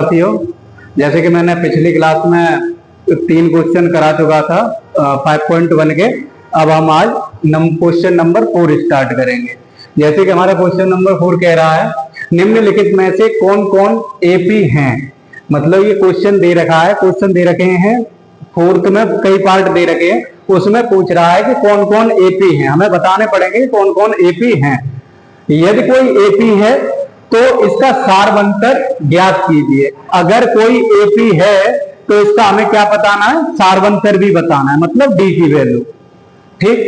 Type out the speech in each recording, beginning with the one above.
साथियों, जैसे कि मैंने पिछली क्लास में 3 क्वेश्चन करा चुका था 5.1 के। अब हम आज क्वेश्चन नंबर 4 स्टार्ट करेंगे। जैसे कि हमारा क्वेश्चन नंबर 4 कह रहा है, निम्नलिखित में से कौन कौन एपी हैं। मतलब ये क्वेश्चन दे रखा है, क्वेश्चन दे रखे हैं, फोर्थ में कई पार्ट दे रखे हैं, उसमें पूछ रहा है कि कौन कौन एपी हैं। हमें बताने पड़ेंगे कौन कौन एपी हैं। यदि कोई एपी है तो इसका सार्वंतर ज्ञात कीजिए। अगर कोई एपी है तो इसका हमें क्या बताना है, सार्वंतर भी बताना है, मतलब डी की वैल्यू। ठीक,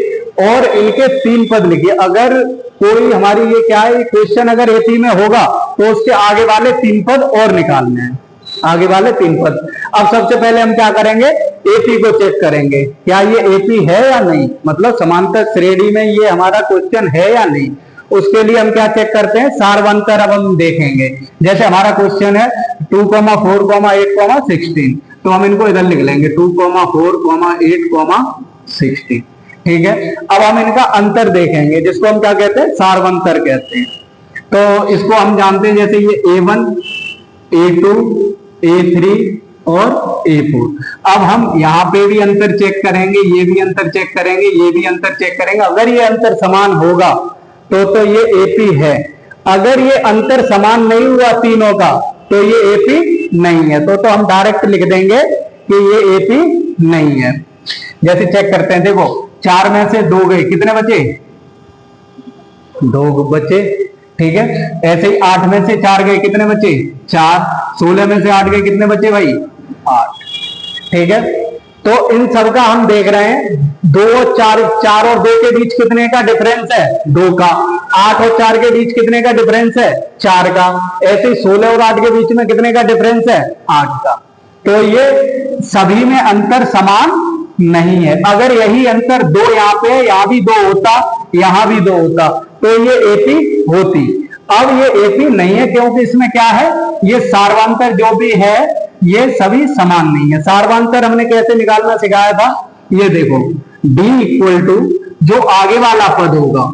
और इनके 3 पद लिखिए। अगर कोई हमारी ये क्या है, क्वेश्चन अगर एपी में होगा तो उसके आगे वाले 3 पद और निकालने हैं, आगे वाले 3 पद। अब सबसे पहले हम क्या करेंगे, एपी को चेक करेंगे, क्या ये एपी है या नहीं, मतलब समांतर श्रेणी में ये हमारा क्वेश्चन है या नहीं। उसके लिए हम क्या चेक करते हैं, सार्वंतर। अब हम देखेंगे, जैसे हमारा क्वेश्चन है 2, 4, 8, 16, तो हम इनको इधर लिख लेंगे 2, 4, 8, 16। ठीक है, अब हम इनका अंतर देखेंगे, जिसको हम क्या कहते हैं, सार्वंतर कहते हैं। तो इसको हम जानते हैं, जैसे ये A1, A2, A3 और A4। अब हम यहाँ पे भी अंतर चेक करेंगे, ये भी अंतर चेक करेंगे, ये भी अंतर चेक करेंगे। अगर ये अंतर समान होगा तो ये एपी है। अगर ये अंतर समान नहीं हुआ तीनों का तो ये एपी नहीं है। तो हम डायरेक्ट लिख देंगे कि ये एपी नहीं है। जैसे चेक करते हैं, देखो 4 में से 2 गए, कितने बचे, 2 बचे। ठीक है, ऐसे ही 8 में से 4 गए, कितने बचे, 4। 16 में से 8 गए, कितने बचे भाई, 8। ठीक है, तो इन सब का हम देख रहे हैं 2 और 4, 4 और 2 के बीच कितने का डिफरेंस है, 2 का। 8 और 4 के बीच कितने का डिफरेंस है, 4 का। ऐसे ही 16 और 8 के बीच में कितने का डिफरेंस है, 8 का। तो ये सभी में अंतर समान नहीं है। अगर यही अंतर 2 यहाँ पे, यहां भी 2 होता, यहां भी 2 होता, तो ये एपी होती। अब ये एपी नहीं है, क्योंकि इसमें क्या है, ये सार्वंतर जो भी है ये सभी समान नहीं है। सार्वंतर हमने कैसे निकालना सिखाया था, ये देखो, D इक्वल टू जो आगे वाला पद होगा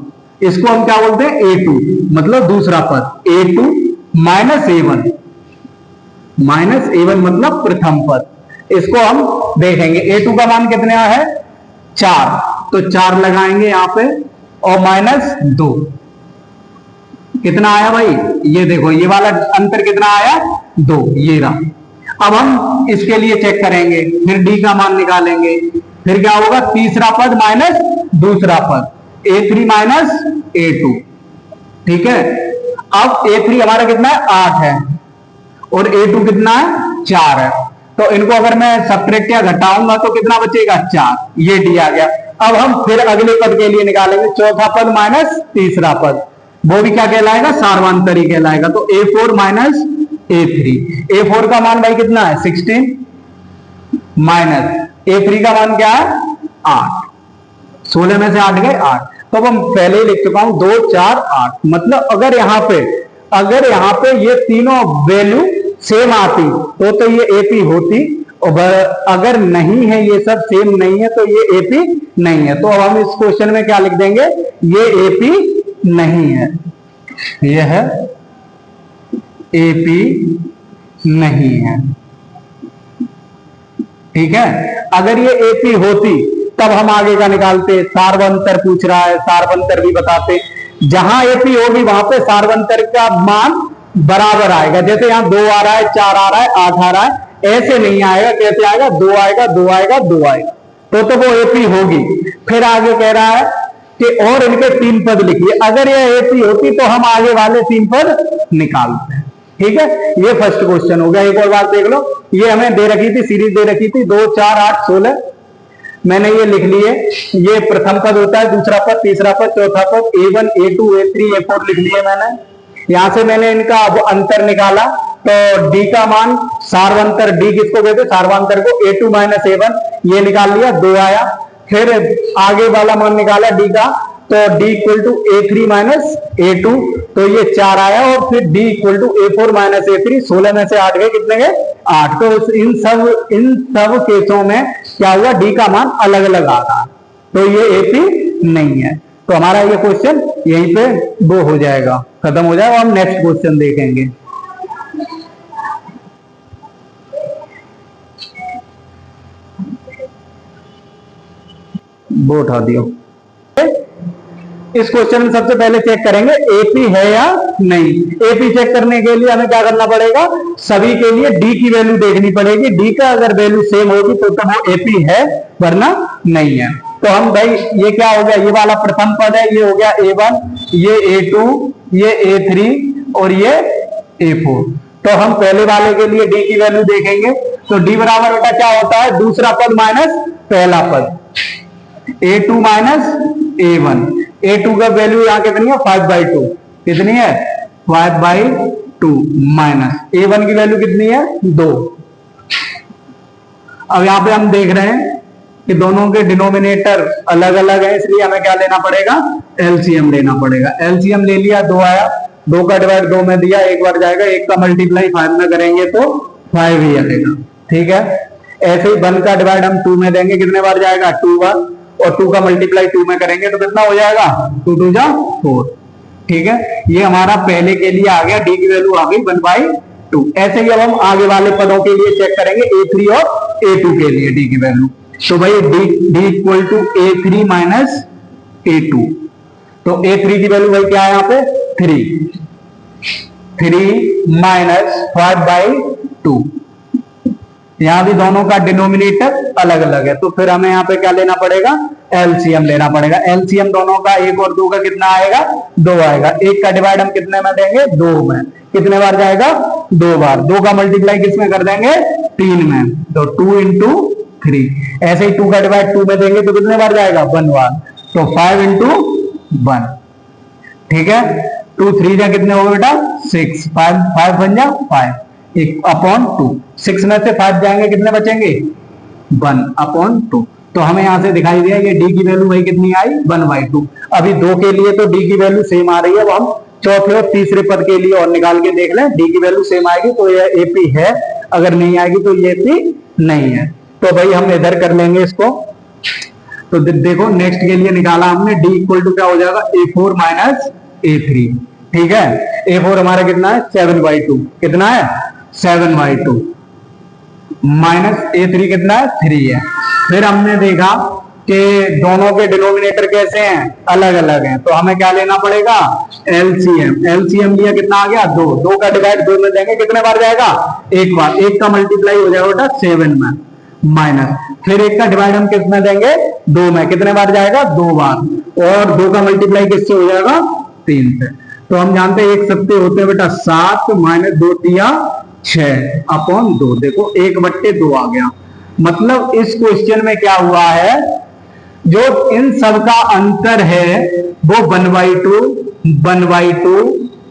इसको हम क्या बोलते हैं, A2, मतलब दूसरा पद, A2 minus A1, minus A1 मतलब प्रथम पद। इसको हम देखेंगे, A2 का मान कितना है, 4, तो 4 लगाएंगे यहां पे, और माइनस 2, कितना आया भाई, ये देखो, ये वाला अंतर कितना आया, 2, ये रहा। अब हम इसके लिए चेक करेंगे, फिर D का मान निकालेंगे, फिर क्या होगा, तीसरा पद माइनस दूसरा पद, A3 माइनस A2। ठीक है, अब A3 हमारा कितना है, 8 है, और A2 कितना है, 4 है। तो इनको अगर मैं सब्ट्रैक्ट या घटाऊंगा तो कितना बचेगा, 4, ये D आ गया। अब हम फिर अगले पद के लिए निकालेंगे, चौथा पद माइनस तीसरा पद, वो भी क्या कहलाएगा, सार्वंतरी कहलाएगा। तो A4 माइनस A3, A4 का मान भाई कितना है, 16, माइनस A3 का मान क्या है, 8। 16 में से 8 गए, 8। तो अब हम पहले ही लिख चुका हूं, 2, 4, 8। मतलब अगर यहाँ पे ये तीनों वैल्यू सेम आती तो ये एपी होती, और अगर नहीं है, ये सब सेम नहीं है, तो ये एपी नहीं है। तो अब हम इस क्वेश्चन में क्या लिख देंगे, ये एपी नहीं है, ये है एपी नहीं है। ठीक है, अगर ये एपी होती तब हम आगे का निकालते, सार्वंतर पूछ रहा है, सार्वंतर भी बताते। जहां एपी होगी वहां पे सार्वंतर का मान बराबर आएगा। जैसे यहां 2 आ रहा है, 4 आ रहा है, 8 आ रहा है, ऐसे नहीं आएगा। कैसे आएगा, 2 आएगा, 2 आएगा, 2 आएगा, तो वो एपी होगी। फिर आगे कह रहा है कि और इनके 3 पद लिखिए। अगर ये एपी होती तो हम आगे वाले 3 पद निकालते हैं। ठीक है, ये फर्स्ट क्वेश्चन हो गया। एक और बात देख लो, ये हमें दे रखी थी, सीरीज दे रखी थी 2, 4, 8, 16, मैंने ये लिख लिए। ये प्रथम पद होता है, दूसरा पद, तीसरा पद, चौथा पद, A1, A2, A3, A4 लिख लिए मैंने। यहां से मैंने इनका अब अंतर निकाला, तो D का मान, सार्वंतर, D किसको कहते हैं, सार्वंतर को, A2 माइनस A1, ये निकाल लिया, 2 आया। फिर आगे वाला मान निकाला D का, तो D equal to A3 minus A2, तो ये 4 आया। और फिर D equal to A4 minus A3, 16 में से 8 गए, कितने गए, 8। तो इन सब केसों में क्या हुआ, D का मान अलग अलग आ रहा, तो ये एपी नहीं है। तो हमारा ये क्वेश्चन यहीं पे वो हो जाएगा, खत्म हो जाएगा। हम नेक्स्ट क्वेश्चन देखेंगे। वो उठा दियो। इस क्वेश्चन में सबसे पहले चेक करेंगे एपी है या नहीं। एपी चेक करने के लिए हमें क्या करना पड़ेगा, सभी के लिए डी की वैल्यू देखनी पड़ेगी। डी का अगर वैल्यू सेम होगी तो वो एपी है, वरना नहीं है। तो हम भाई ये क्या हो गया, ये वाला प्रथम पद है, ये हो गया A1, ये A2, ये A3 और ये A4। तो हम पहले वाले के लिए डी की वैल्यू देखेंगे। तो डी बराबर बेटा क्या होता है, दूसरा पद माइनस पहला पद, A2 माइनस A1। A2 का वैल्यू यहां कितनी है, 5/2। कितनी है, 5/2 माइनस A1 की वैल्यू कितनी है, 2। अब यहां पे हम देख रहे हैं कि दोनों के डिनोमिनेटर अलग अलग है, इसलिए हमें क्या लेना पड़ेगा, एलसीएम लेना पड़ेगा। एलसीएम ले लिया, 2 आया, 2 का डिवाइड 2 में दिया, एक बार जाएगा, 1 का मल्टीप्लाई 5 में करेंगे तो 5 ही आएगा। ठीक है, ऐसे ही 1 का डिवाइड हम 2 में देंगे, कितने बार जाएगा, 2 बार, और 2 का मल्टीप्लाई 2 में करेंगे तो कितना हो जाएगा, 2 2 जा 4। ठीक है, ये हमारा पहले के लिए आ गया, डी की वैल्यू आ गई 1/2। ऐसे ही अब हम आगे वाले पदों के लिए चेक करेंगे, A3 और A2 के लिए डी की वैल्यू। तो भाई D equal to A3 minus A2। तो A3 की वैल्यू भाई क्या है, यहाँ पे 3 माइनस 5/2। यहां भी दोनों का डिनोमिनेटर अलग अलग है, तो फिर हमें यहाँ पे क्या लेना पड़ेगा, एलसीएम लेना पड़ेगा। एलसीएम दोनों का 1 और 2 का कितना आएगा, 2 आएगा। 1 का डिवाइड हम कितने में देंगे, 2 में, कितने बार जाएगा, 2 बार। 2 का मल्टीप्लाई किस में कर देंगे, 3 में, तो 2 इंटू 3। ऐसे ही 2 का डिवाइड 2 में देंगे तो कितने बार जाएगा, 1 बार, तो 5 इंटू 1। ठीक है, 2 3 जा कितने हो गए बेटा, 6, 5 बन जा 5, 1/2। 6 में से 5 जाएंगे, कितने बचेंगे, 1/2। तो हमें यहां से दिखाई दिया ये डी की वैल्यू भाई कितनी आई, 1/2। अभी 2 के लिए तो डी की वैल्यू सेम आ रही है, अब हम चौथे और तीसरे पद के लिए और निकाल के देख लें। डी की वैल्यू सेम आएगी तो ये एपी है, अगर नहीं आएगी तो ये एपी नहीं है। तो भाई हम इधर कर लेंगे इसको। तो देखो नेक्स्ट के लिए निकाला हमने, डी इक्वल टू क्या हो जाएगा, A4 माइनस A3। ठीक है, A4 हमारा कितना है, 7/2। कितना है, 7/2 माइनस A3 कितना है, 3 है। फिर हमने देखा कि दोनों के डिनोमिनेटर कैसे हैं, अलग अलग हैं, तो हमें क्या लेना पड़ेगा, एलसीएम। एलसीएम लिया, कितना आ गया, 2। 2 का डिवाइड 2 में देंगे, कितने बार जाएगा, 1 बार। 1 का मल्टीप्लाई हो जाएगा बेटा 7 में, माइनस, फिर 1 का डिवाइड हम किस में देंगे, 2 में, कितने बार जाएगा, 2 बार, और 2 का मल्टीप्लाई किससे हो जाएगा, 3 से। तो हम जानते हैं 1 सत्ते होते हैं बेटा 7 माइनस 2 तिया 6/2। देखो 1/2 आ गया। मतलब इस क्वेश्चन में क्या हुआ है, जो इन सब का अंतर है वो 1/2, 1/2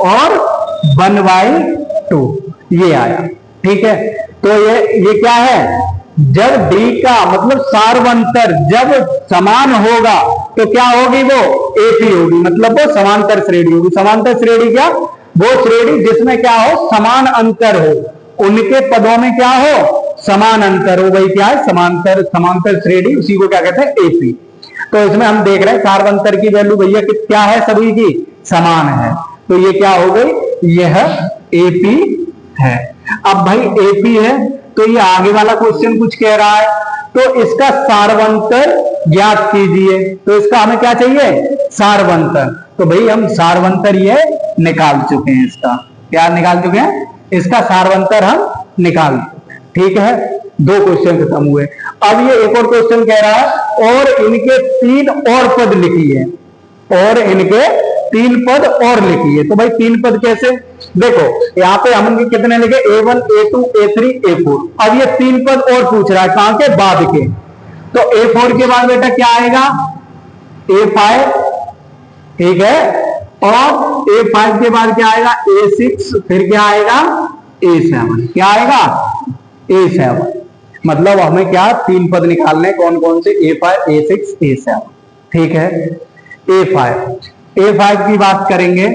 और 1/2 ये आया। ठीक है, तो ये क्या है, जब डी का मतलब सार्वंतर जब समान होगा तो क्या होगी, वो एपी होगी, मतलब वो समांतर श्रेणी होगी। समांतर श्रेणी क्या, वो श्रेणी जिसमें क्या हो, समान अंतर हो, उनके पदों में क्या हो, समान अंतर हो, वही क्या है, समांतर श्रेणी, उसी को क्या कहते हैं, एपी। तो इसमें हम देख रहे हैं सार्वंतर की वैल्यू भैया क्या है, सभी की समान है, तो ये क्या हो गई, यह एपी है। अब भाई एपी है तो ये आगे वाला क्वेश्चन कुछ कह रहा है, तो इसका सार्वंतर ज्ञात कीजिए। तो इसका हमें क्या चाहिए, सार्वंतर। तो भाई हम सार्वंतर ये निकाल चुके हैं, इसका क्या निकाल चुके हैं, इसका सार्वंतर हम निकाल। ठीक है, 2 क्वेश्चन खत्म हुए। अब ये एक और क्वेश्चन कह रहा है, और इनके 3 और पद लिखिए, और इनके 3 पद और लिखिए। तो भाई 3 पद कैसे, देखो यहाँ पे हम कितने लिखे, A1 A2 A3 A4। अब ये 3 पद और पूछ रहा है, कहां के, बाद के। तो A4 के बाद बेटा क्या आएगा, A5। ठीक है, और A5 के बाद क्या आएगा, A6, फिर क्या आएगा, A7। क्या आएगा, A7। मतलब हमें क्या 3 पद निकालने, कौन कौन से, A5 A6 A7। ठीक है, A5 की बात करेंगे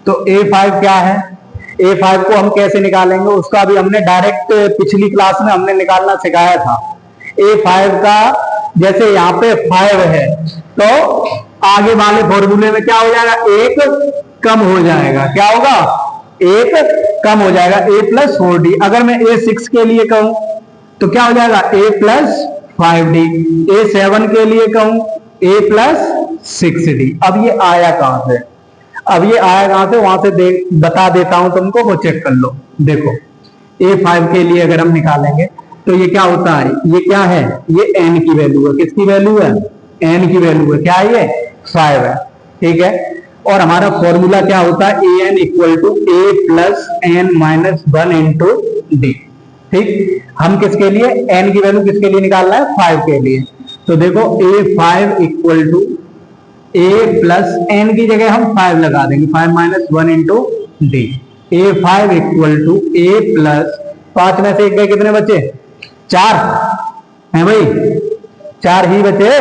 तो A5 क्या है, A5 को हम कैसे निकालेंगे, उसका अभी हमने डायरेक्ट पिछली क्लास में हमने निकालना सिखाया था। A5 का जैसे यहाँ पे 5 है तो आगे वाले फॉर्मूले में क्या हो जाएगा, 1 कम हो जाएगा। क्या होगा, 1 कम हो जाएगा, A + 4D। अगर मैं A6 के लिए कहूं तो क्या हो जाएगा, A + 5d। A7 के लिए कहूं a प्लस 6d। अब ये आया कहां से, अब ये आया कहां से, वहां से बता देता हूं तुमको, वो चेक कर लो। देखो A5 के लिए अगर हम निकालेंगे तो ये क्या होता है, ये क्या है, ये n की वैल्यू है। किसकी वैल्यू है, n की वैल्यू है। क्या है ये 5 है, ठीक है। और हमारा फॉर्मूला क्या होता है, A N equal to A plus N minus 1 into D. ठीक, हम किसके लिए n की वैल्यू किसके लिए निकालना है, 5 के लिए। तो देखो A5 equal to a plus n की जगह हम 5 लगा देंगे, 5 minus 1 into D. A5 equal to a plus 5 में से एक गए, कितने बचे, 4 है भाई, 4 ही बचे।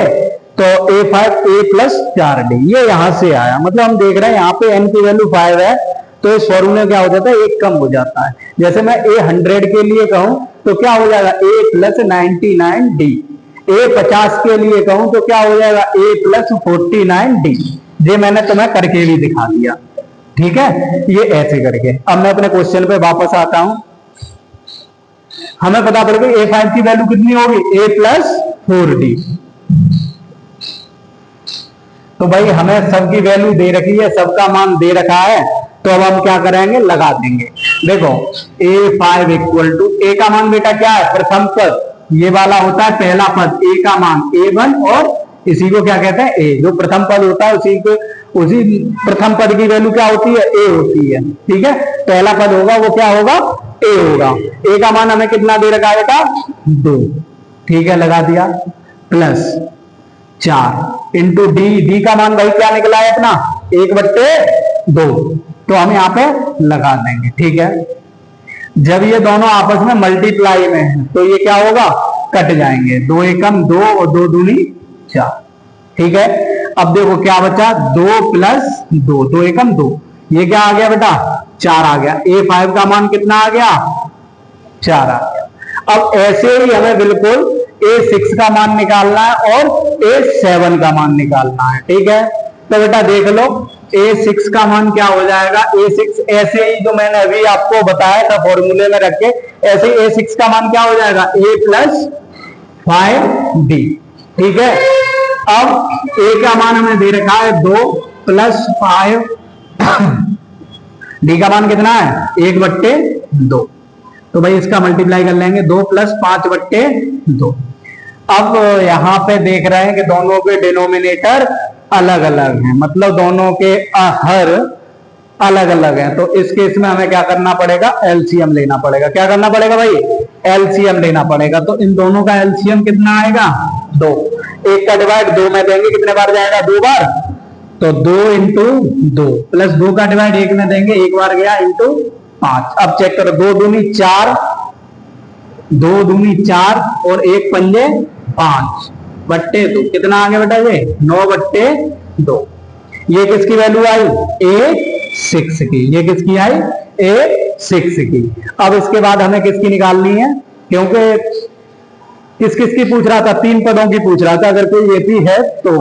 तो A5 a प्लस 4d, ये यहां से आया। मतलब हम देख रहे हैं यहाँ पे n की वैल्यू 5 है, तो इस फॉर्मूले क्या हो जाता है, एक कम हो जाता है। जैसे मैं A100 के लिए कहूं तो क्या हो जाएगा, a प्लस 99d। A50 के लिए कहूं तो क्या हो जाएगा, a प्लस 49d। ये मैंने तुम्हें करके भी दिखा दिया, ठीक है, ये ऐसे करके। अब मैं अपने क्वेश्चन पे वापस आता हूं। हमें पता पड़ गया A5 की वैल्यू कितनी होगी, a प्लस 4d। तो भाई हमें सबकी वैल्यू दे रखी है, सबका मान दे रखा है, तो अब हम क्या करेंगे, लगा देंगे। देखो A5 इक्वल टू, ए का मान बेटा क्या है, प्रथम पद, ये वाला होता है पहला पद, ए का मान A1, और इसी को क्या कहते हैं, ए। जो प्रथम पद होता है उसी प्रथम पद की वैल्यू क्या होती है, ए होती है, ठीक है। पहला पद होगा वो क्या होगा, ए होगा। ए का मान हमें कितना दे रखा है बेटा, 2, ठीक है, लगा दिया, प्लस 4 इंटू डी। डी का मान भाई क्या निकला है अपना, 1/2, तो हम यहाँ पे लगा देंगे, ठीक है। जब ये दोनों आपस में मल्टीप्लाई में है तो ये क्या होगा, कट जाएंगे, 2 एकम 2 और 2 दूनी 4, ठीक है। अब देखो क्या बचा, 2 प्लस 2, 2 एकम 2, ये क्या आ गया बेटा, 4 आ गया। A5 का मान कितना आ गया, 4 आ गया। अब ऐसे ही हमें बिल्कुल A6 का मान निकालना है और A7 का मान निकालना है, ठीक है। तो बेटा देख लो A6 का मान क्या हो जाएगा, A6 ऐसे ही जो मैंने अभी आपको बताया था फॉर्मूले में रख के, ऐसे ही A6 का मान क्या हो जाएगा, a प्लस 5d, ठीक है। अब a का मान हमें दे रखा है 2 प्लस 5, d का मान कितना है, 1/2। तो भाई इसका मल्टीप्लाई कर लेंगे, 2 प्लस 5/2। अब यहां पे देख रहे हैं कि दोनों के डिनोमिनेटर अलग अलग हैं, मतलब दोनों के हर अलग अलग हैं। तो इस केस में हमें क्या करना पड़ेगा, एलसीएम लेना पड़ेगा। क्या करना पड़ेगा भाई, एलसीएम लेना पड़ेगा। तो इन दोनों का एलसीएम कितना आएगा, 2। एक का डिवाइड 2 में देंगे, कितने बार जाएगा, 2 बार। तो 2 इंटू 2 प्लस 2 का डिवाइड 1 में देंगे, 1 बार गया, इंटू 5। अब चेक करो, 2 दूनी 4, 2 दूनी 4 और 1 पंजे 5/2, कितना आ गया बेटा ये, 9/2। ये किसकी वैल्यू आई, A6 की। ये किसकी आई, A6 की। अब इसके बाद हमें किसकी निकालनी है, क्योंकि किस किस की पूछ रहा था, 3 पदों की पूछ रहा था। अगर कोई AP है तो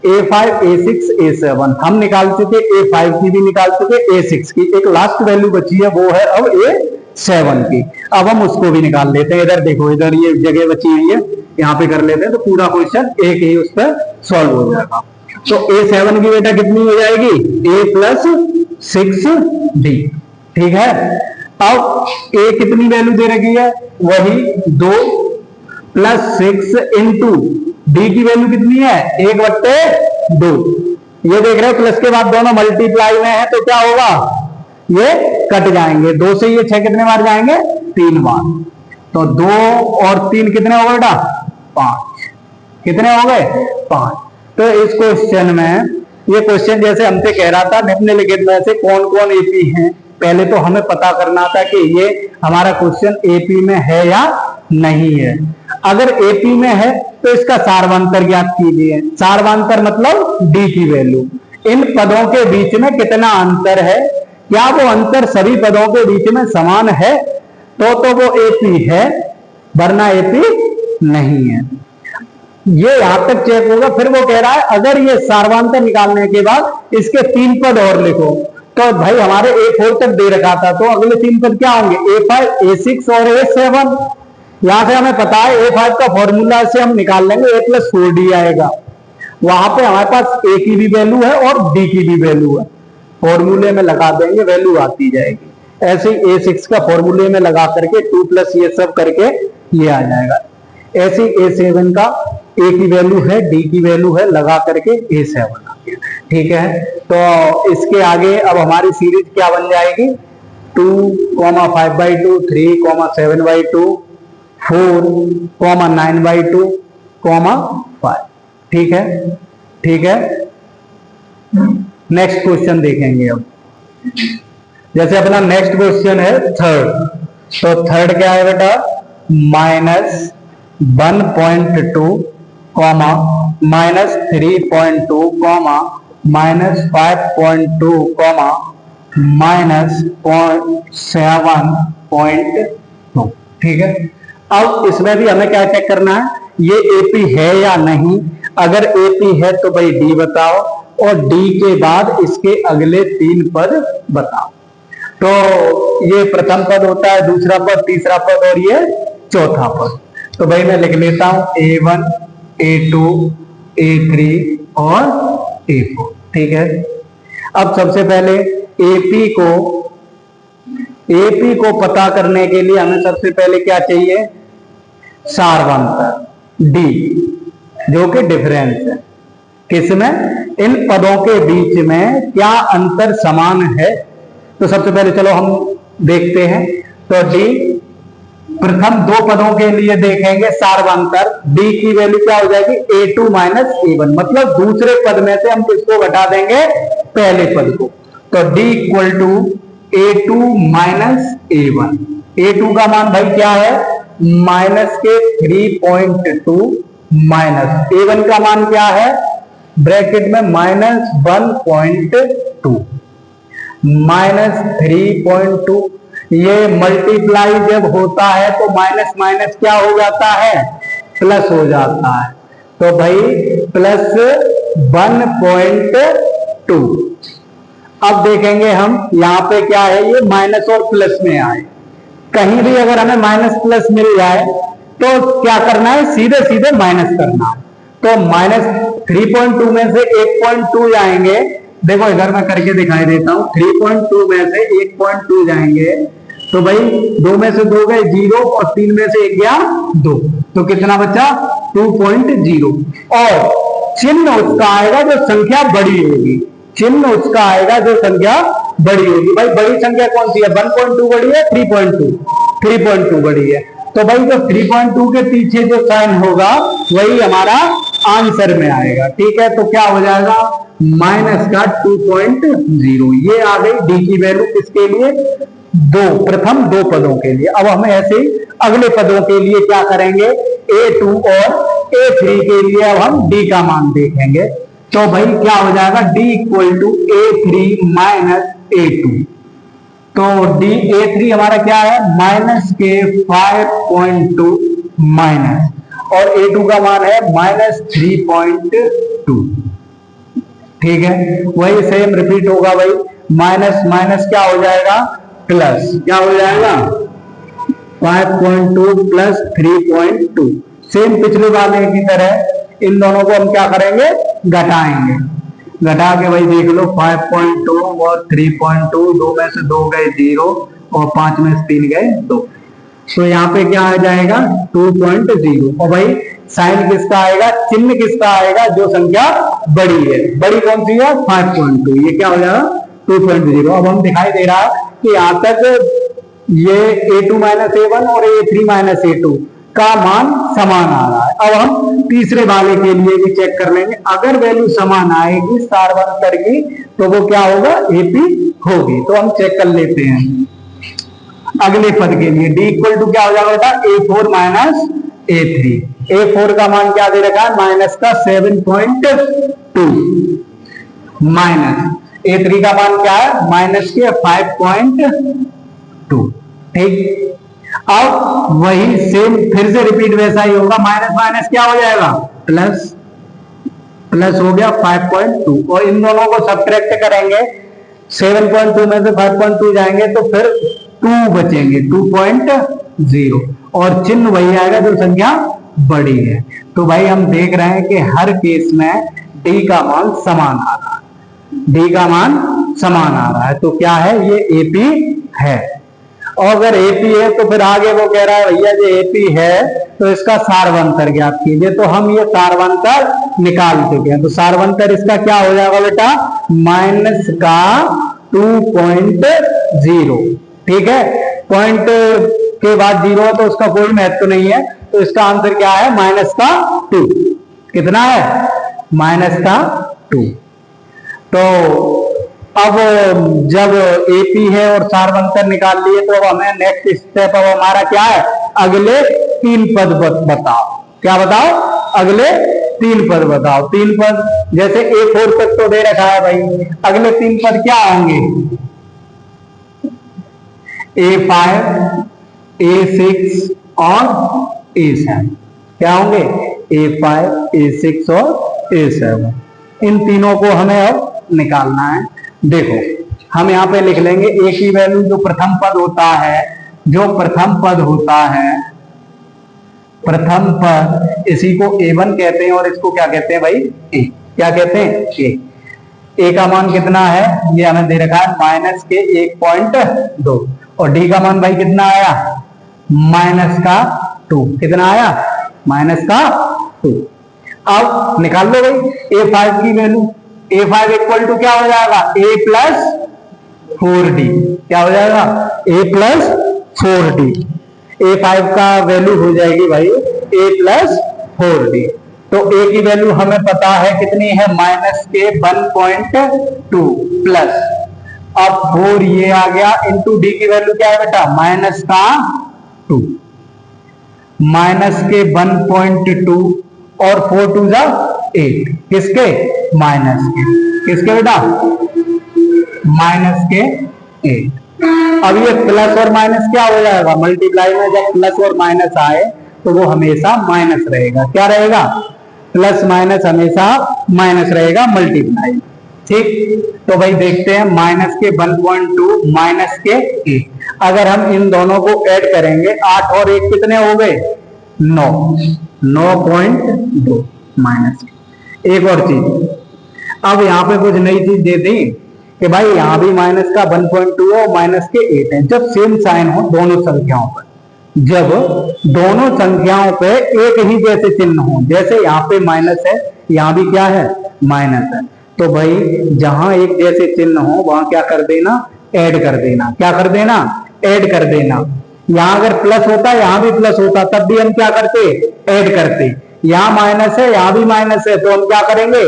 A5, A6, A7 हम निकाल चुके, A5 की भी निकाल चुके, A6 की एक लास्ट वैल्यू बची है, वो है अब A7 की। अब हम उसको भी निकाल लेते हैं। इधर देखो, इधर ये जगह बची हुई है, यहाँ पे कर लेते हैं, तो पूरा क्वेश्चन एक ही उस पर सॉल्व हो जाएगा। तो A7 की बेटा कितनी हो जाएगी, a प्लस 6d, ठीक है। अब a कितनी वैल्यू दे रखी है, वही 2 प्लस 6 इंटू डी की वैल्यू कितनी है, 1/2। ये देख रहे हो, प्लस के बाद दोनों मल्टीप्लाई में है, तो क्या होगा, ये कट जाएंगे। 2 से ये 6 कितने बार जाएंगे, 3 बार। तो 2 और 3 कितने हो गए बेटा, 5। कितने हो गए, 5। तो इस क्वेश्चन में, ये क्वेश्चन जैसे हमसे कह रहा था निम्नलिखित में से कौन कौन एपी हैं, पहले तो हमें पता करना था कि ये हमारा क्वेश्चन एपी में है या नहीं है। अगर एपी में है तो इसका सार्वंतर ज्ञात कीजिए। सार्वंतर मतलब डी की वैल्यू, इन पदों के बीच में कितना अंतर है, क्या वो अंतर सभी पदों के बीच में समान है, तो वो एपी है, वरना एपी नहीं है। ये यहां तक चेक होगा। फिर वो कह रहा है अगर ये सार्वंतर निकालने के बाद इसके 3 पद और लिखो, तो भाई हमारे A4 तक दे रखा था, तो अगले 3 पद क्या होंगे, A5, A6 और A7। यहां से हमें पता है A5 का फॉर्मूला से हम निकाल लेंगे A+4D आएगा। वहां पे हमारे पास A की भी वैल्यू है और D की भी वैल्यू है, फॉर्मूले में लगा देंगे वैल्यू आती जाएगी। ऐसे ही A6 का फॉर्मूले में लगा करके 2 प्लस ये सब करके ये आ जाएगा। ऐसे ही A7 का A की वैल्यू है, D की वैल्यू है, लगा करके A7 आ गया। ठीक है, तो इसके आगे अब हमारी सीरीज क्या बन जाएगी, 2, 5/2, 3, 7/2, 4, 9/2, 5। ठीक है, ठीक है। नेक्स्ट क्वेश्चन देखेंगे अब। जैसे अपना नेक्स्ट क्वेश्चन है थर्ड, तो थर्ड क्या है बेटा, -1.2, -3.2, -5.2, -7.2। ठीक है, अब इसमें भी हमें क्या चेक करना है, ये एपी है या नहीं। अगर एपी है तो भाई डी बताओ, और डी के बाद इसके अगले 3 पद बताओ। तो ये प्रथम पद होता है, दूसरा पद, तीसरा पद और ये चौथा पद। तो भाई मैं लिख लेता हूं A1, A2, A3 और A4। ठीक है, अब सबसे पहले एपी को पता करने के लिए हमें सबसे पहले क्या चाहिए, सार्वंतर डी, जो कि डिफरेंस है किसमें, इन पदों के बीच में क्या अंतर समान है। तो सबसे पहले चलो हम देखते हैं। तो डी, प्रथम 2 पदों के लिए देखेंगे सार्वंतर, डी की वैल्यू क्या हो जाएगी, A2 माइनस A1, मतलब दूसरे पद में से हम किसको घटा देंगे, पहले पद को। तो D equal to A2 minus A1। A2 का मान भाई क्या है, -3.2, माइनस A1 का मान क्या है, ब्रैकेट में -1.2, -3.2। ये मल्टीप्लाई जब होता है तो माइनस माइनस क्या हो जाता है, प्लस हो जाता है। तो भाई +1.2। अब देखेंगे हम यहां पे क्या है, ये माइनस और प्लस में आए, कहीं भी अगर हमें माइनस प्लस मिल जाए तो क्या करना है, सीधे सीधे माइनस करना है। तो -3.2 में से 1.2 जाएंगे, देखो इधर मैं करके दिखाई देता हूं, 3.2 में से 1.2 जाएंगे, तो भाई 2 में से 2 गए 0 और 3 में से 1 गया 2, तो कितना बचा 2.0। और चिन्ह उसका आएगा जो संख्या बड़ी होगी, चिन्ह उसका आएगा जो संख्या बड़ी होगी। भाई बड़ी संख्या कौन सी है, 1.2 बड़ी है, 3.2 बड़ी है। तो भाई जो 3.2 के पीछे जो साइन होगा वही हमारा आंसर में आएगा। ठीक है, तो क्या हो जाएगा, माइनस का 2.0। ये आ गई डी की वैल्यू किसके लिए, प्रथम 2 पदों के लिए। अब हम ऐसे ही अगले पदों के लिए क्या करेंगे, A2 और A3 के लिए अब हम डी का मान देखेंगे। तो भाई क्या हो जाएगा, D equal to A3 minus A2। तो A3 हमारा क्या है, -5.2 माइनस, और A2 का मान है -3.2। ठीक है, वही सेम रिपीट होगा भाई, माइनस माइनस क्या हो जाएगा, प्लस, क्या हो जाएगा 5.2 प्लस 3.2। सेम पिछले वाले की तरह इन दोनों को हम क्या करेंगे, घटाएंगे, घटा के भाई देख लो 5.2 और 3.2, 2 में से 2 गए 0 और 5 में से 3 गए 2, तो यहाँ पे क्या आ जाएगा 2.0। और भाई साइन किसका आएगा, चिन्ह किसका आएगा, जो संख्या बड़ी है, बड़ी कौन सी है 5.2, ये क्या हो जाएगा 2.0। अब हम दिखाई दे रहा है कि यहां तक ये A2 माइनस A1 और A3 माइनस A2 का मान समान आ रहा है। अब हम तीसरे वाले के लिए भी चेक कर लेंगे, अगर वैल्यू समान आएगी सार्वंतर की तो वो क्या होगा, एपी होगी। तो हम चेक कर लेते हैं अगले पद के लिए। D इक्वल टू क्या हो जाएगा बेटा, A4 माइनस A3। A4 का मान क्या दे रखा है, माइनस का 7.2, माइनस A3 का मान क्या है, माइनस के 5.2। ठीक, अब वही सेम फिर से रिपीट वैसा ही होगा, माइनस माइनस क्या हो जाएगा, प्लस, प्लस हो गया 5.2, और इन दोनों को सब्ट्रैक्ट करेंगे, 7.2 में से 5.2 जाएंगे तो फिर 2 बचेंगे, 2.0, और चिन्ह वही आएगा जो संख्या बड़ी है। तो भाई हम देख रहे हैं कि हर केस में डी का मान समान आ रहा है, डी का मान समान आ रहा है। तो क्या है, ये एपी है। और अगर एपी है तो फिर आगे वो कह रहा है भैया जो एपी है तो इसका सारवंतर ज्ञात कीजिए। तो हम ये सारवंतर निकाल चुके हैं। तो सारवंतर इसका क्या हो जाएगा बेटा, माइनस का 2.0। ठीक है, पॉइंट के बाद 0 तो उसका कोई महत्व नहीं है। तो इसका आंसर क्या है, माइनस का 2। कितना है, माइनस का 2। तो अब जब एपी है और सारवंतर निकाल लिए तो अब हमें नेक्स्ट स्टेप अब हमारा क्या है, अगले 3 पद बताओ। क्या बताओ, अगले 3 पद बताओ। 3 पद जैसे A4 तक तो दे रखा है भाई, अगले 3 पद क्या होंगे, A5, A6 और A7। क्या होंगे, A5, A6 और A7। इन तीनों को हमें अब निकालना है। देखो हम यहां पे लिख लेंगे ए की वैल्यू जो प्रथम पद होता है, जो प्रथम पद होता है, प्रथम पद इसी को A1 कहते हैं और इसको क्या कहते हैं भाई, ए। क्या कहते हैं, ए का मान कितना है, ये हमें दे रखा है माइनस के 1.2 और डी का मान भाई कितना आया, माइनस का 2। कितना आया, माइनस का 2। अब निकाल लो भाई A5 की वैल्यू। A5 इक्वल टू क्या हो जाएगा, A प्लस 4D। क्या हो जाएगा, A प्लस 4D। A5 का वैल्यू हो जाएगी भाई A प्लस 4D। तो A की वैल्यू हमें पता है कितनी है, माइनस के 1.2 प्लस अब 4 ये आ गया इंटू डी की वैल्यू क्या है बेटा, माइनस का 2। माइनस के 1.2 और 4 2 जा 8। किसके, माइनस के, किसके बेटा, माइनस के 8। अब ये प्लस और माइनस क्या हो जाएगा, मल्टीप्लाई में जब प्लस और माइनस आए तो वो हमेशा माइनस रहेगा। क्या रहेगा, प्लस माइनस हमेशा माइनस रहेगा मल्टीप्लाई। ठीक, तो भाई देखते हैं माइनस के 1.2 माइनस के 8। अगर हम इन दोनों को ऐड करेंगे 8 और 1 कितने हो गए, 9। 9.2 माइनस। एक और चीज, अब यहाँ पे कुछ नई चीज दे दी कि भाई यहाँ भी माइनस का 1.2 है और माइनस के 8 है। जब सेम साइन हो दोनों संख्याओं पर, जब दोनों संख्याओं पे एक ही जैसे चिन्ह हो, जैसे यहाँ पे माइनस है यहाँ भी क्या है, माइनस है, तो भाई जहां एक जैसे चिन्ह हो वहां क्या कर देना, ऐड कर देना। क्या कर देना, ऐड कर देना। यहां अगर प्लस होता यहां भी प्लस होता तब भी हम क्या करते, ऐड करते। यहां माइनस है यहां भी माइनस है तो हम क्या करेंगे,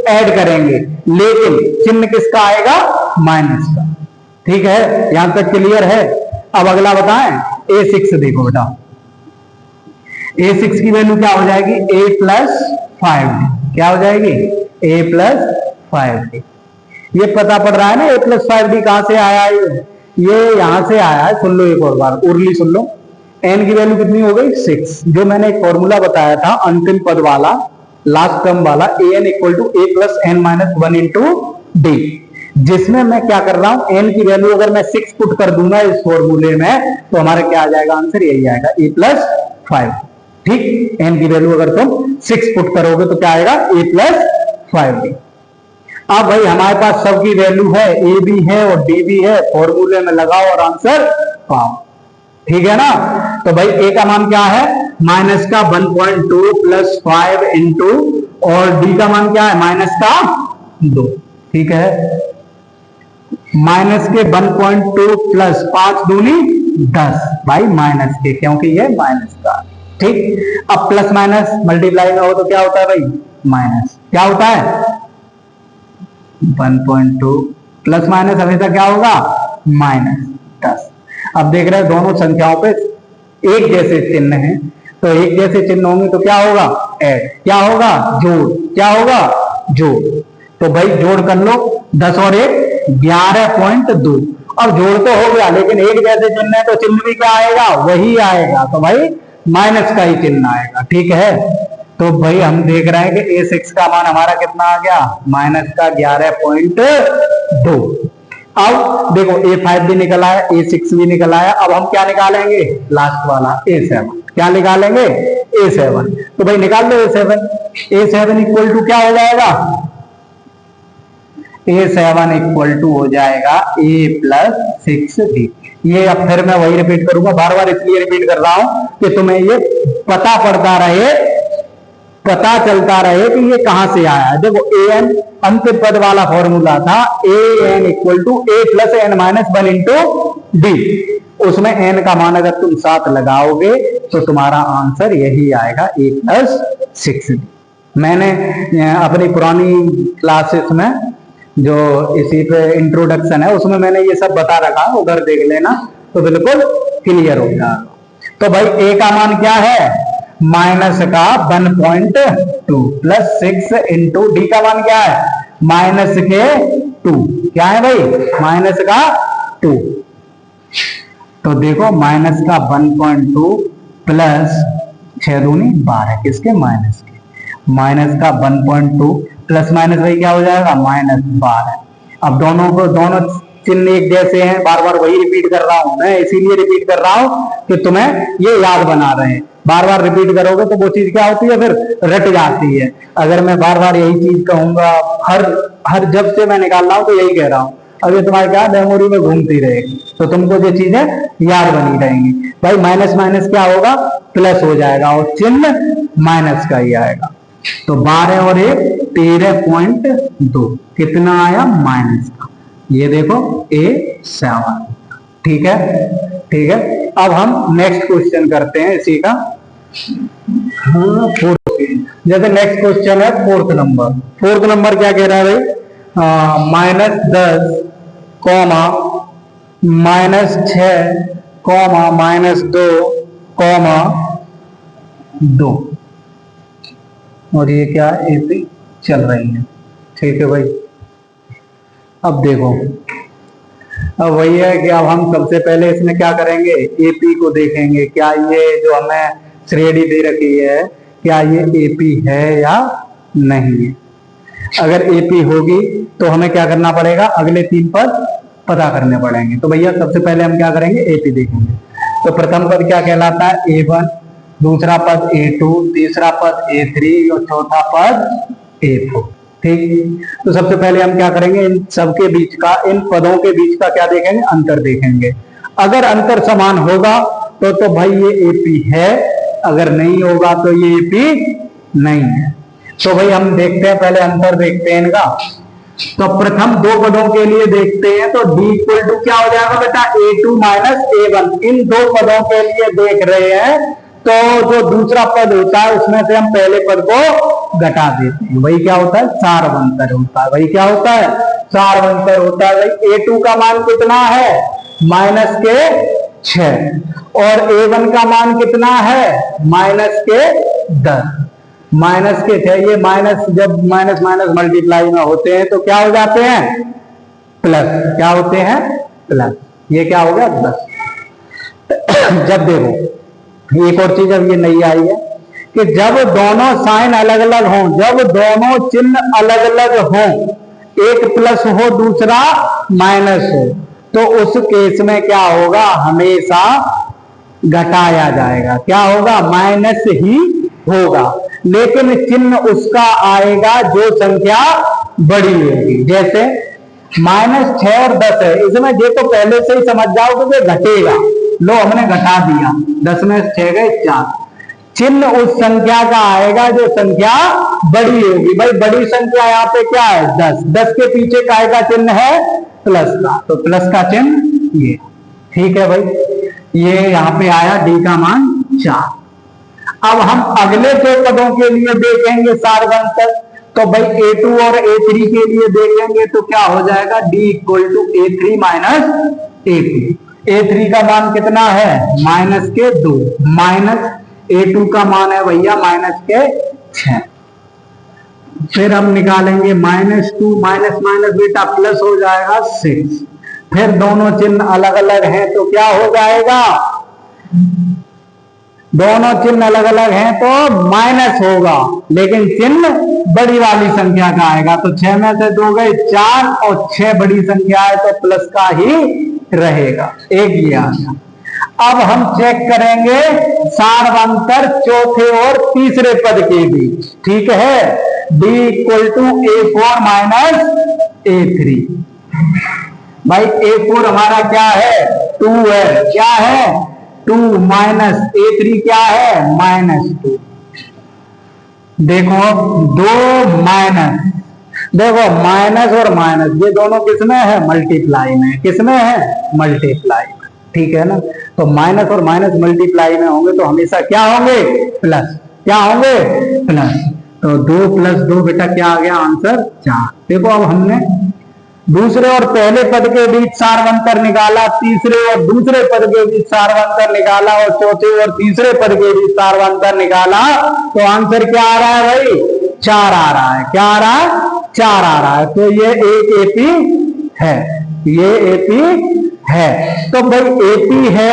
ऐड करेंगे, लेकिन चिन्ह किसका आएगा, माइनस का। ठीक है, यहां तक क्लियर है। अब अगला बताएं, A6 देखो बेटा, A6 की वैल्यू क्या हो जाएगी, A प्लस 5D। क्या हो जाएगी, A प्लस 5D। ये पता पड़ रहा है ना A प्लस 5D कहां से आया है, ये यहां से आया है। सुन लो एक और बार, उर्ली सुन लो। n की वैल्यू कितनी हो गई, 6। जो मैंने एक फॉर्मूला बताया था अंतिम पद वाला, लास्ट टर्म वाला, an equal to a plus n minus 1 into D, जिसमें मैं क्या कर रहा हूं, n की वैल्यू अगर मैं 6 पुट कर दूंगा इस फॉर्मूले में तो हमारा क्या आ जाएगा, आंसर यही आएगा, a प्लस 5। ठीक, n की वैल्यू अगर तुम 6 पुट करोगे तो क्या आएगा, a प्लस 5d। अब भाई हमारे पास सबकी वैल्यू है, ए भी है और डी भी है, फॉर्मूले में लगाओ और आंसर पाओ। ठीक है ना, तो भाई ए का मान क्या है, माइनस का 1.2 प्लस 5 इंटू, और डी का मान क्या है, माइनस का 2। ठीक है, माइनस के 1.2 प्लस 5 दूनी 10 भाई माइनस के, क्योंकि ये माइनस का। ठीक, अब प्लस माइनस मल्टीप्लाई में हो तो क्या होता है भाई, माइनस। क्या होता है, 1.2 प्लस माइनस हमेशा क्या होगा, माइनस 10। अब देख रहे हैं दोनों संख्याओं पे एक जैसे चिन्ह हैं, तो एक जैसे चिन्ह होंगे तो क्या होगा, ऐड। क्या होगा, जोड़। क्या होगा, जोड़। तो भाई जोड़ कर लो, 10 और 1 11.2। अब जोड़ तो हो गया लेकिन एक जैसे चिन्ह है तो चिन्ह भी क्या आएगा, वही आएगा, तो भाई माइनस का ही चिन्ह आएगा। ठीक है, तो भाई हम देख रहे हैं कि A6 का मान हमारा कितना आ गया, माइनस का 11.2। अब देखो A5 भी निकल आया, A6 भी निकल आया। अब हम क्या निकालेंगे, लास्ट वाला A7। क्या निकालेंगे, A7। तो भाई निकाल लो A7। A7 इक्वल टू क्या हो जाएगा, A7 इक्वल टू हो जाएगा A प्लस 6B। ये अब फिर मैं वही रिपीट करूंगा, बार बार इसलिए रिपीट कर रहा हूं कि तुम्हें ये पता पड़ता रहे, पता चलता रहे कि ये कहां से आया है। देखो an अंतिम पद वाला फॉर्मूला था an equal to A plus n minus 1 into D. उसमें n का मान अगर तुम 7 लगाओगे तो तुम्हारा आंसर यही आएगा A प्लस 6D। मैंने अपनी पुरानी क्लासेस में जो इसी पे इंट्रोडक्शन है उसमें मैंने ये सब बता रखा, उधर देख लेना तो बिल्कुल क्लियर हो जाएगा। तो भाई A का मान क्या है, माइनस का 1.2 प्लस 6 इंटू डी का मान क्या है, माइनस के 2। क्या है भाई, माइनस का 2। तो देखो माइनस का 1.2 प्लस 6 दूनी 12, किसके, माइनस के। माइनस का 1.2 प्लस माइनस भाई क्या हो जाएगा, माइनस 12। अब दोनों चिन्ह एक जैसे हैं, बार बार वही रिपीट कर रहा हूं मैं, इसीलिए रिपीट कर रहा हूं कि तुम्हें ये याद बना रहे हैं। बार बार रिपीट करोगे तो वो चीज क्या होती है, फिर रट जाती है। अगर मैं बार बार यही चीज कहूंगा, हर जब से मैं निकाल रहा हूं तो यही कह रहा हूं, अब ये तुम्हारे क्या मेमोरी में घूमती रहेगी, तो तुमको ये चीजें याद बनी रहेंगी। भाई माइनस माइनस क्या होगा, प्लस हो जाएगा और चिन्ह माइनस का ही आएगा। तो 12 और 1 13.2 कितना आया, माइनस का। ये देखो A7। ठीक है, ठीक है। अब हम नेक्स्ट क्वेश्चन करते हैं इसी का। हाँ, जैसे नेक्स्ट क्वेश्चन है फोर्थ नंबर। फोर्थ नंबर क्या कह रहा है भाई, -10 कॉमा -6 कॉमा -2 कॉमा 2, और ये क्या ऐसी चल रही है। ठीक है भाई, अब देखो, अब वही है कि अब हम सबसे पहले इसमें क्या करेंगे, एपी को देखेंगे। क्या ये जो हमें श्रेणी दे रखी है, क्या ये एपी है या नहीं है। अगर एपी होगी तो हमें क्या करना पड़ेगा, अगले 3 पद पता करने पड़ेंगे। तो भैया सबसे पहले हम क्या करेंगे, एपी देखेंगे। तो प्रथम पद क्या कहलाता है, A1, दूसरा पद A2, तीसरा पद A3 और चौथा पद A4। ठीक, तो सबसे पहले हम क्या करेंगे, इन सबके बीच का, इन पदों के बीच का क्या देखेंगे, अंतर देखेंगे। अगर अंतर समान होगा तो भाई ये एपी है, अगर नहीं होगा तो ये एपी नहीं है। तो भाई हम देखते हैं, पहले अंतर देखते हैं इनका। तो प्रथम 2 पदों के लिए देखते हैं, तो d इक्वल टू क्या हो जाएगा बेटा, A2 माइनस A1। इन 2 पदों के लिए देख रहे हैं, तो जो दूसरा पद होता है उसमें से हम पहले पद को घटा देते हैं। वही क्या होता है, सारवंतर होता है। वही क्या होता है, सारवंतर होता है। भाई A2 का मान कितना है, माइनस के 6, और A1 का मान कितना है, माइनस के 10। माइनस के 6, ये माइनस, जब माइनस माइनस मल्टीप्लाई में होते हैं तो क्या हो जाते हैं, प्लस। क्या होते हैं, प्लस। ये क्या हो गया, 10। जब देखो एक और चीज अब ये नई आई है कि जब दोनों साइन अलग अलग हों, जब दोनों चिन्ह अलग अलग हों, एक प्लस हो दूसरा माइनस हो, तो उस केस में क्या होगा, हमेशा घटाया जाएगा। क्या होगा, माइनस ही होगा, लेकिन चिन्ह उसका आएगा जो संख्या बड़ी होगी। जैसे -6 और 10 है, इसमें ये तो पहले से ही समझ जाओ तो ये घटेगा। लो हमने घटा दिया, 10 में 6 गए 4। चिन्ह उस संख्या का आएगा जो संख्या बड़ी होगी। भाई बड़ी संख्या यहाँ पे क्या है, 10। 10 के पीछे काय का चिन्ह है, प्लस का, तो प्लस का चिन्ह ये। ठीक है भाई, ये यहाँ पे आया डी का मान 4। अब हम अगले 2 पदों के लिए देखेंगे सारवंतर। तो भाई A2 और A3 के लिए देखेंगे तो क्या हो जाएगा, D equal to A3 minus A2। A3 का मान कितना है, माइनस के 2, माइनस A2 का मान है भैया माइनस के 6। फिर हम निकालेंगे -2 माइनस माइनस बेटा प्लस हो जाएगा 6। फिर दोनों चिन्ह अलग अलग हैं तो क्या हो जाएगा, दोनों चिन्ह अलग अलग हैं तो माइनस होगा, लेकिन चिन्ह बड़ी वाली संख्या का आएगा। तो 6 में से 2 गए 4, और 6 बड़ी संख्या है तो प्लस का ही रहेगा। एक ये आ गया। अब हम चेक करेंगे सार्वंतर चौथे और तीसरे पद के बीच। ठीक है, d equal to A4 minus A3। भाई A4 हमारा क्या है, 2 है, क्या है 2, माइनस A3 क्या है -2। देखो दो माइनस, देखो माइनस और माइनस ये दोनों किसमें है, मल्टीप्लाई में। किसमें है, मल्टीप्लाई में। ठीक है ना, तो माइनस और माइनस मल्टीप्लाई में होंगे तो हमेशा क्या होंगे, प्लस। क्या होंगे, प्लस। तो 2 + 2 बेटा क्या आ गया आंसर, 4। देखो अब हमने दूसरे और पहले पद के बीच सार्वंतर निकाला, तीसरे और दूसरे पद के बीच सार्वंतर निकाला, और चौथे और तीसरे पद के बीच सार्वंतर निकाला, तो आंसर क्या आ रहा है भाई, 4 आ रहा है। क्या आ रहा है, 4 आ रहा है। तो ये एक एपी है, ये एपी है। तो भाई एपी है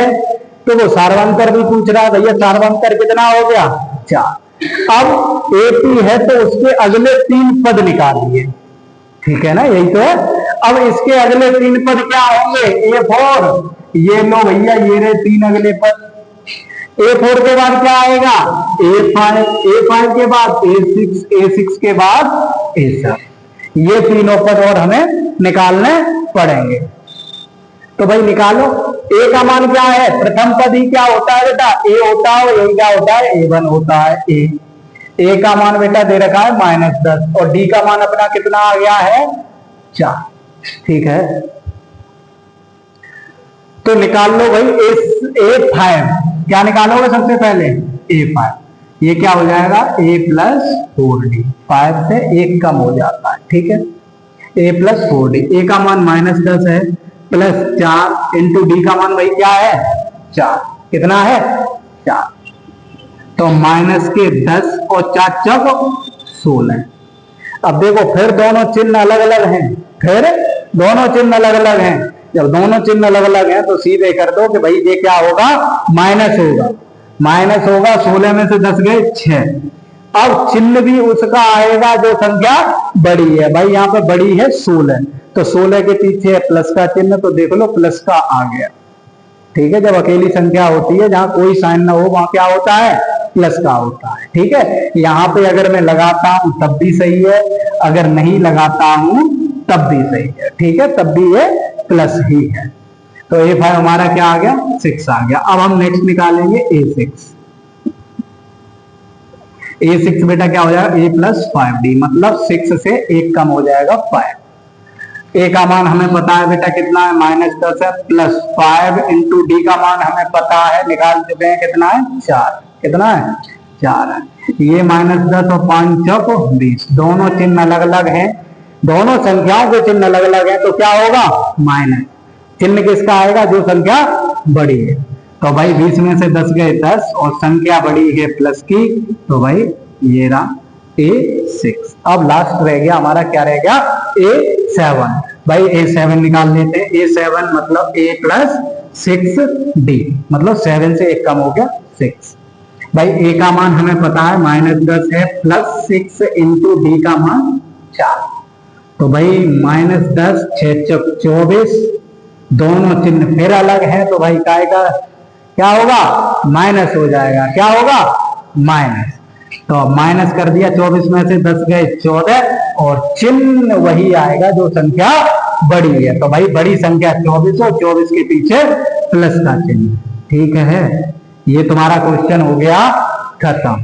तो वो सार्वंतर भी पूछ रहा है, भैया सार्वंतर कितना हो गया, 4। अब एपी है तो उसके अगले 3 पद निकालिए। ठीक है ना, यही तो है। अब इसके अगले 3 पद क्या होंगे, A4, ये लो भैया ये रहे 3 अगले पद। A4 के बाद क्या आएगा, A5, A5 के बाद A6, A6 के बाद A7। ये तीनों पद और हमें निकालने पड़ेंगे। तो भाई निकालो, A का मान क्या है, प्रथम पद ही क्या होता है बेटा, A होता है। A क्या होता है, A1 होता है। A का मान बेटा दे रखा है -10, और D का मान अपना कितना आ गया है, 4। ठीक है, तो निकाल लो भाई A5। क्या निकालोगे सबसे पहले, A5। ये क्या हो जाएगा, A + 4D। 5 से 1 कम हो जाता है। ठीक है, A + 4D। A का मान -10 है, +4 इंटू D का मान भाई क्या है, 4। कितना है, 4। तो माइनस के 10 और 4 चौक 16। अब देखो फिर दोनों चिन्ह अलग अलग हैं, फिर दोनों चिन्ह अलग अलग हैं। जब दोनों चिन्ह अलग अलग हैं तो सीधे कर दो कि भाई ये क्या होगा, माइनस होगा। माइनस होगा, 16 में से 10 गए 6। अब चिन्ह भी उसका आएगा जो संख्या बड़ी है। भाई यहाँ पे बड़ी है 16, तो 16 के पीछे है प्लस का चिन्ह, तो देख लो प्लस का आ गया। ठीक है, जब अकेली संख्या होती है जहां कोई साइन ना हो वहां क्या होता है, प्लस का होता है। ठीक है, यहाँ पे अगर मैं लगाता हूं तब भी सही है, अगर नहीं लगाता हूं तब भी सही है। ठीक है, तब भी ये प्लस ही है। तो A5 हमारा क्या आ गया, 6 आ गया। अब हम नेक्स्ट निकालेंगे A6। A6 बेटा क्या हो जाएगा, A + 5D, मतलब 6 से 1 कम हो जाएगा 5। A का मान हमें पता है बेटा कितना है, -10 है, +5 इंटू D का मान हमें पता है, निकाल चुके हैं, कितना है, 4। कितना है, 4 है। ये -10 और 5 चौक 20। दोनों चिन्ह अलग अलग हैं, दोनों संख्याओं के चिन्ह अलग अलग हैं, तो क्या होगा, माइनस। चिन्ह किसका आएगा, जो संख्या बड़ी है। तो भाई 20 में से 10 गए 10, और संख्या बड़ी है प्लस की, तो भाई ये रहा A6। अब लास्ट रह गया हमारा, क्या रह गया, A7। भाई A7 निकाल लेते हैं। A7 मतलब A + 6D, मतलब 7 से 1 कम हो गया 6। भाई A का मान हमें पता है -10 है, +6 इंटू D का मान 4। तो भाई -10 6 चौक 24। दोनों चिन्ह फिर अलग है, तो भाई काय का क्या होगा, माइनस हो जाएगा। क्या होगा, माइनस। तो माइनस कर दिया, 24 में से 10 गए 14, और चिन्ह वही आएगा जो संख्या बड़ी है। तो भाई बड़ी संख्या 24 हो, 24 के पीछे प्लस का चिन्ह। ठीक है, ये तुम्हारा क्वेश्चन हो गया खत्म।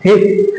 ठीक।